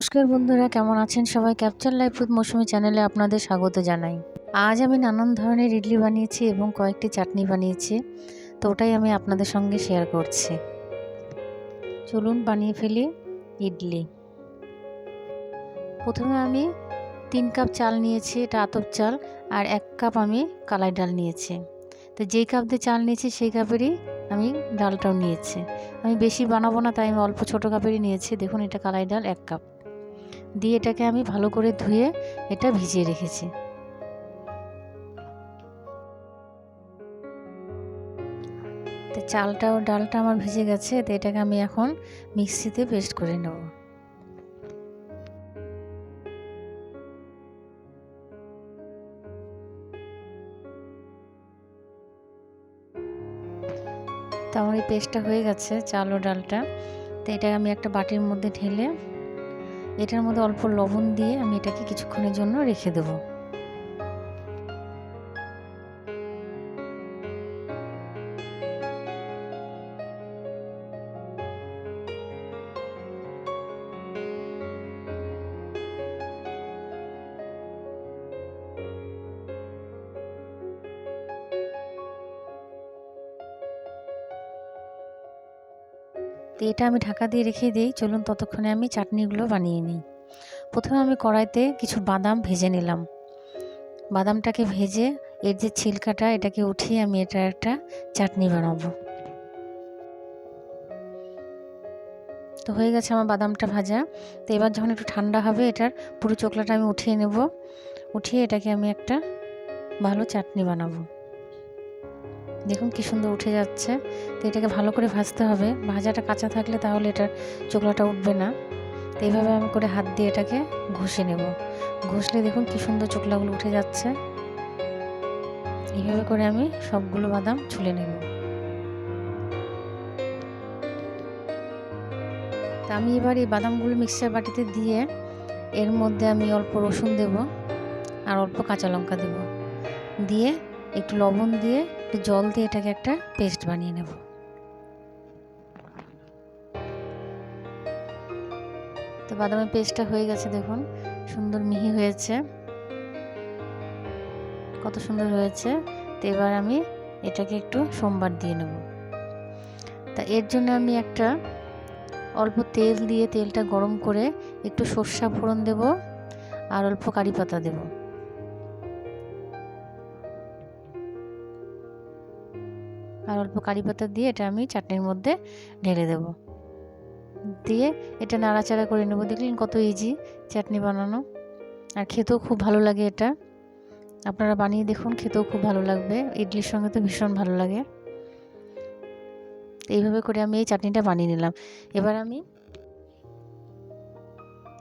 নমস্কার বন্ধুরা, কেমন আছেন সবাই? ক্যাপচার লাইফ উইথ মৌসুমী চ্যানেলে আপনাদের স্বাগত জানাই। আজ আমি নানান ধরনের ইডলি বানিয়েছি এবং কয়েকটি চাটনি বানিয়েছি, তো ওটাই আমি আপনাদের সঙ্গে শেয়ার করছি। চলুন বানিয়ে ফেলি ইডলি। প্রথমে আমি 3 কাপ চাল নিয়েছি, এটা আতপ চাল, আর 1 কাপ আমি কালাই ডাল নিয়েছি। তো যেই কাপ দিয়ে চাল নিয়েছি সেই কাপেরই আমি ডালটাও নিয়েছি। আমি বেশি বানাবো না, তাই আমি অল্প ছোটো কাপেরই নিয়েছি। দেখুন, এটা কালাই ডাল 1 কাপ দিয়ে এটাকে আমি ভালো করে ধুয়ে এটা ভিজিয়ে রেখেছি। তো চালটা ও ডালটা আমার ভিজে গেছে, তো এটাকে আমি এখন মিক্সিতে পেস্ট করে নেব। তো আমার এই পেস্টটা হয়ে গেছে চাল ও ডালটা। তো এটাকে আমি একটা বাটির মধ্যে ঢেলে এটার মধ্যে অল্প লবণ দিয়ে আমি এটাকে কিছুক্ষণের জন্য রেখে দেবো। তো এটা আমি ঢাকা দিয়ে রেখে দিই। চলুন ততক্ষণে আমি চাটনিগুলো বানিয়ে নিই। প্রথমে আমি কড়াইতে কিছু বাদাম ভেজে নিলাম। বাদামটাকে ভেজে এর যে ছিলকাটা এটাকে উঠিয়ে আমি এটা একটা চাটনি বানাবো। তো হয়ে গেছে আমার বাদামটা ভাজা। তো এবার যখন একটু ঠান্ডা হবে এটার পুরো চোকলাটা আমি উঠিয়ে নেব। উঠিয়ে এটাকে আমি একটা ভালো চাটনি বানাবো। দেখুন কি সুন্দর উঠে যাচ্ছে। তো এটাকে ভালো করে ভাজতে হবে, ভাজাটা কাঁচা থাকলে তাহলে এটার চোকলাটা উঠবে না। তো এইভাবে আমি করে হাত দিয়ে এটাকে ঘষে নেব। ঘষলে দেখুন কি সুন্দর চোকলাগুলো উঠে যাচ্ছে। এইভাবে করে আমি সবগুলো বাদাম ছুলে নেব। তা আমি এবার এই বাদামগুলো মিক্সার বাটিতে দিয়ে এর মধ্যে আমি অল্প রসুন দেব আর অল্প কাঁচা লঙ্কা দেব, দিয়ে একটু লবণ দিয়ে একটু জল দিয়ে এটাকে একটা পেস্ট বানিয়ে নেব। তো বাদামের পেস্টটা হয়ে গেছে, দেখুন সুন্দর মিহি হয়েছে, কত সুন্দর হয়েছে। তো এবার আমি এটাকে একটু সোমবার দিয়ে নেব। তা এর জন্য আমি একটা অল্প তেল দিয়ে তেলটা গরম করে একটু সর্ষা ফোড়ন দেব আর অল্প কারি পাতা দেব। আর অল্প কারি পাতা দিয়ে এটা আমি চাটনির মধ্যে ঢেলে দেব। দিয়ে এটা নাড়াচাড়া করে নেব। দেখলেন কত ইজি চাটনি বানানো, আর খেতেও খুব ভালো লাগে। এটা আপনারা বানিয়ে দেখুন, খেতেও খুব ভালো লাগবে, ইডলির সঙ্গে তো ভীষণ ভালো লাগে। এইভাবে করে আমি এই চাটনিটা বানিয়ে নিলাম। এবার আমি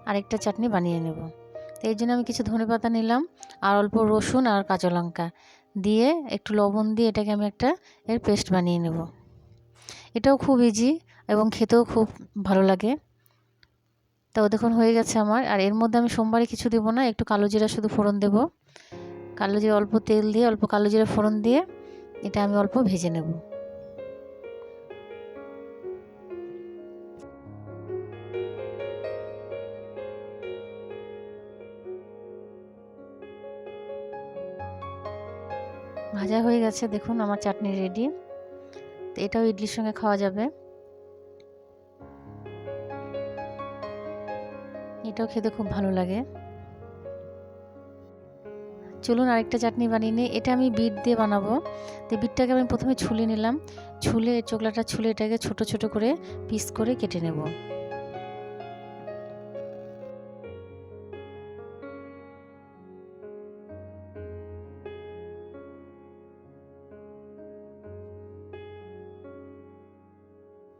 আরেকটা চাটনি বানিয়ে নেব। তো এই জন্য আমি কিছু ধনেপাতা নিলাম আর অল্প রসুন আর কাঁচা লঙ্কা দিয়ে একটু লবণ দিয়ে এটাকে আমি একটা এর পেস্ট বানিয়ে নেব। এটাও খুব ইজি এবং খেতেও খুব ভালো লাগে। তো দেখুন হয়ে গেছে আমার। আর এর মধ্যে আমি সোমবারে কিছু দেবো না, একটু কালো জিরা শুধু ফোড়ন দেব। কালো জিরা অল্প তেল দিয়ে অল্প কালো জিরা ফোড়ন দিয়ে এটা আমি অল্প ভেজে নেব। ভাজা হয়ে গেছে, দেখুন আমার চাটনি রেডি। তো এটাও ইডলির সঙ্গে খাওয়া যাবে, এটাও খেতে খুব ভালো লাগে। চলুন আরেকটা চাটনি বানিয়ে নিই। এটা আমি বিট দিয়ে বানাবো। তো বিটটাকে আমি প্রথমে ছুলে নিলাম, ছুলে চোকলাটা ছুলে এটাকে ছোট ছোট করে পিস করে কেটে নেব।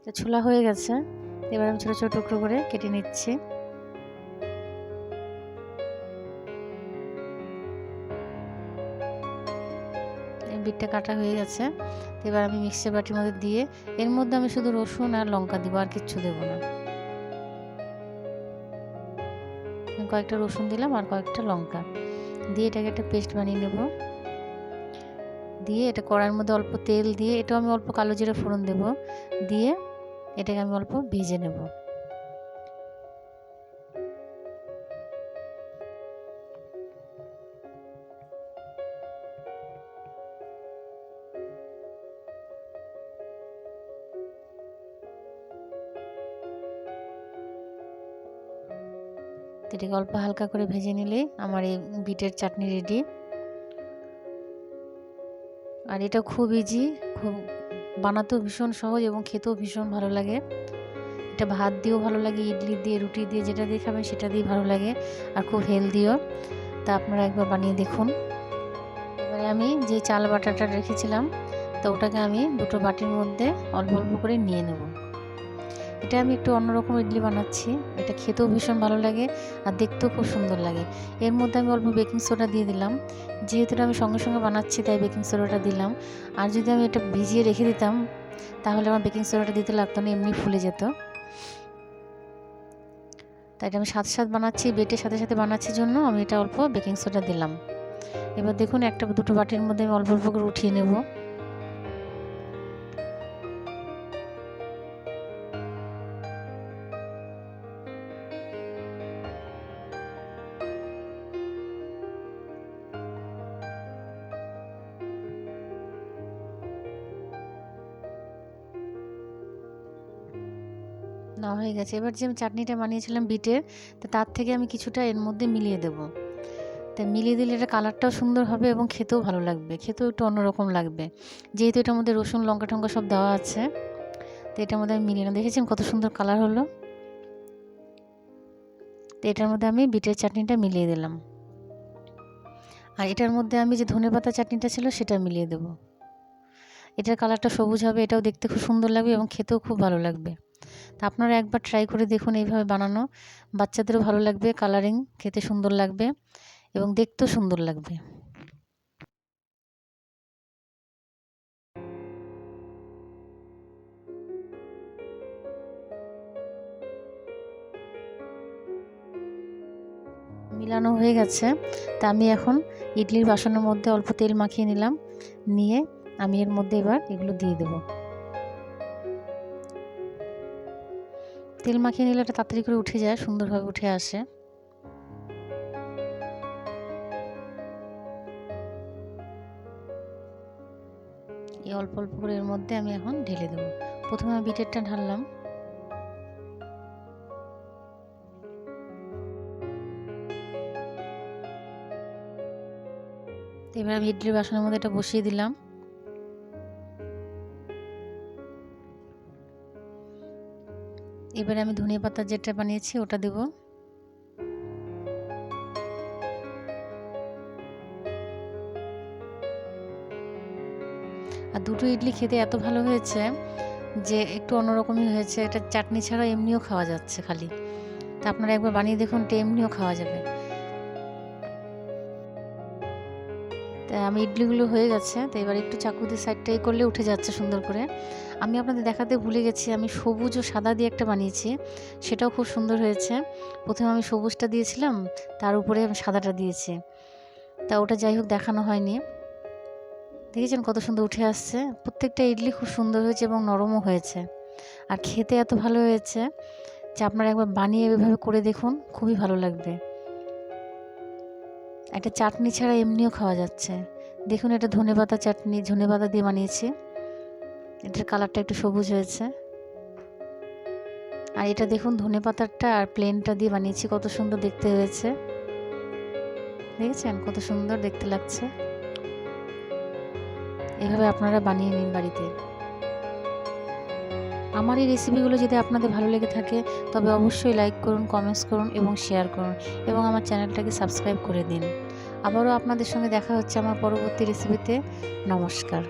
তো ছোলা হয়ে গেছে, এবার আমি ছোট ছোট টুকরো করে কেটে নিচ্ছি। বিটটা কাটা হয়ে গেছে। এবার আমি মিক্সচার বাটির মধ্যে দিয়ে এর মধ্যে আমি শুধু রসুন আর লঙ্কা দিব, আর কিচ্ছু দেবো না। কয়েকটা রসুন দিলাম আর কয়েকটা লঙ্কা দিয়ে এটাকে একটা পেস্ট বানিয়ে নেব। দিয়ে এটা কড়াইয়ের মধ্যে অল্প তেল দিয়ে এটাও আমি অল্প কালো জিরা ফোড়ন দেব, দিয়ে এটাকে আমি অল্প ভেজে নেব। তো এটাকে অল্প হালকা করে ভেজে নিলেই আমার এই বিটের চাটনি রেডি। আর এটা খুব ইজি, খুব বানাতেও ভীষণ সহজ এবং খেতেও ভীষণ ভালো লাগে। এটা ভাত দিয়েও ভালো লাগে, ইডলি দিয়ে, রুটি দিয়ে, যেটা দিয়ে খাবেন সেটা দিয়ে ভালো লাগে, আর খুব হেলদিও। তা আপনারা একবার বানিয়ে দেখুন। এবারে আমি যে চাল বাটাটা রেখেছিলাম, তো ওটাকে আমি দুটো বাটির মধ্যে অল্প অল্প করে নিয়ে নেব। এটা আমি একটু অন্যরকম ইডলি বানাচ্ছি, এটা খেতেও ভীষণ ভালো লাগে আর দেখতেও খুব সুন্দর লাগে। এর মধ্যে আমি অল্প বেকিং সোডা দিয়ে দিলাম, যেহেতু আমি সঙ্গে সঙ্গে বানাচ্ছি তাই বেকিং সোডাটা দিলাম। আর যদি আমি এটা ভিজিয়ে রেখে দিতাম তাহলে আমার বেকিং সোডাটা দিতে লাগতো না, এমনি ফুলে যেত। তাই এটা আমি সাথে সাথে বানাচ্ছি, বেটের সাথে সাথে বানাচ্ছি জন্য আমি এটা অল্প বেকিং সোডা দিলাম। এবার দেখুন একটা দুটো বাটির মধ্যে আমি অল্প অল্প করে উঠিয়ে নেব। না হয়ে গেছে। এবার যে আমি চাটনিটা বানিয়েছিলাম বিটের, তো তার থেকে আমি কিছুটা এর মধ্যে মিলিয়ে দেব। তো মিলিয়ে দিলে এটা কালারটাও সুন্দর হবে এবং খেতেও ভালো লাগবে, খেতেও একটু অন্যরকম লাগবে, যেহেতু এটার মধ্যে রসুন লঙ্কা টঙ্কা সব দেওয়া আছে। তো এটার মধ্যে আমি মিলিয়ে দেখেছেন কত সুন্দর কালার হলো। তো এটার মধ্যে আমি বিটের চাটনিটা মিলিয়ে দিলাম, আর এটার মধ্যে আমি যে ধনেপাতা চাটনিটা ছিল সেটা মিলিয়ে দেব। এটার কালারটা সবুজ হবে, এটাও দেখতে খুব সুন্দর লাগবে এবং খেতেও খুব ভালো লাগবে। তা আপনারা একবার ট্রাই করে দেখুন এইভাবে বানানো, বাচ্চাদেরও ভালো লাগবে, কালারিং খেতে সুন্দর লাগবে এবং দেখতেও সুন্দর লাগবে। মিলানো হয়ে গেছে, তা আমি এখন ইডলির বাসনের মধ্যে অল্প তেল মাখিয়ে নিলাম, নিয়ে আমি এর মধ্যে এবার এগুলো দিয়ে দেব। তেল মাখিয়ে নিলে এটা তাড়াতাড়ি করে উঠে যায়, সুন্দরভাবে উঠে আসে। এই অল্প অল্প করে এর মধ্যে আমি এখন ঢেলে দেব। প্রথমে আমি বিটেরটা ঢাললাম, এবার আমি ইডলির বাসনের মধ্যে এটা বসিয়ে দিলাম। এবারে আমি ধনিয়া পাতা যেটা বানিয়েছি ওটা দেব। আর দুটো ইডলি খেতে এত ভালো হয়েছে যে একটু অন্যরকমই হয়েছে, এটা চাটনি ছাড়া এমনিও খাওয়া যাচ্ছে খালি। তা আপনারা একবার বানিয়ে দেখুন, এটা এমনিও খাওয়া যাবে। তাই আমি ইডলিগুলো হয়ে গেছে, তো এবার একটু চাকু দিয়ে সাইডটা করলে উঠে যাচ্ছে সুন্দর করে। আমি আপনাদের দেখাতে ভুলে গেছি, আমি সবুজ ও সাদা দিয়ে একটা বানিয়েছি, সেটাও খুব সুন্দর হয়েছে। প্রথমে আমি সবুজটা দিয়েছিলাম, তার উপরে আমি সাদাটা দিয়েছি, তা ওটা যাই হোক দেখানো হয়নি। দেখেছেন কত সুন্দর উঠে আসছে, প্রত্যেকটা ইডলি খুব সুন্দর হয়েছে এবং নরমও হয়েছে, আর খেতে এত ভালো হয়েছে যে আপনারা একবার বানিয়ে এভাবে করে দেখুন, খুবই ভালো লাগবে। একটা চাটনি ছাড়া এমনিও খাওয়া যাচ্ছে। দেখুন এটা ধনেপাতা চাটনি, ধনেপাতা দিয়ে বানিয়েছি, এটার কালারটা একটু সবুজ হয়েছে। আর এটা দেখুন ধনেপাতাটা আর প্লেনটা দিয়ে বানিয়েছি, কত সুন্দর দেখতে হয়েছে, দেখেছেন কত সুন্দর দেখতে লাগছে। এভাবে আপনারা বানিয়ে নিন বাড়িতে। আমার এই রেসিপিগুলো যদি আপনাদের ভালো লেগে থাকে তবে অবশ্যই লাইক করুন, কমেন্টস করুন এবং শেয়ার করুন, এবং আমার চ্যানেলটাকে সাবস্ক্রাইব করে দিন। আবারও আপনাদের সঙ্গে দেখা হচ্ছে আমার পরবর্তী রেসিপিতে। নমস্কার।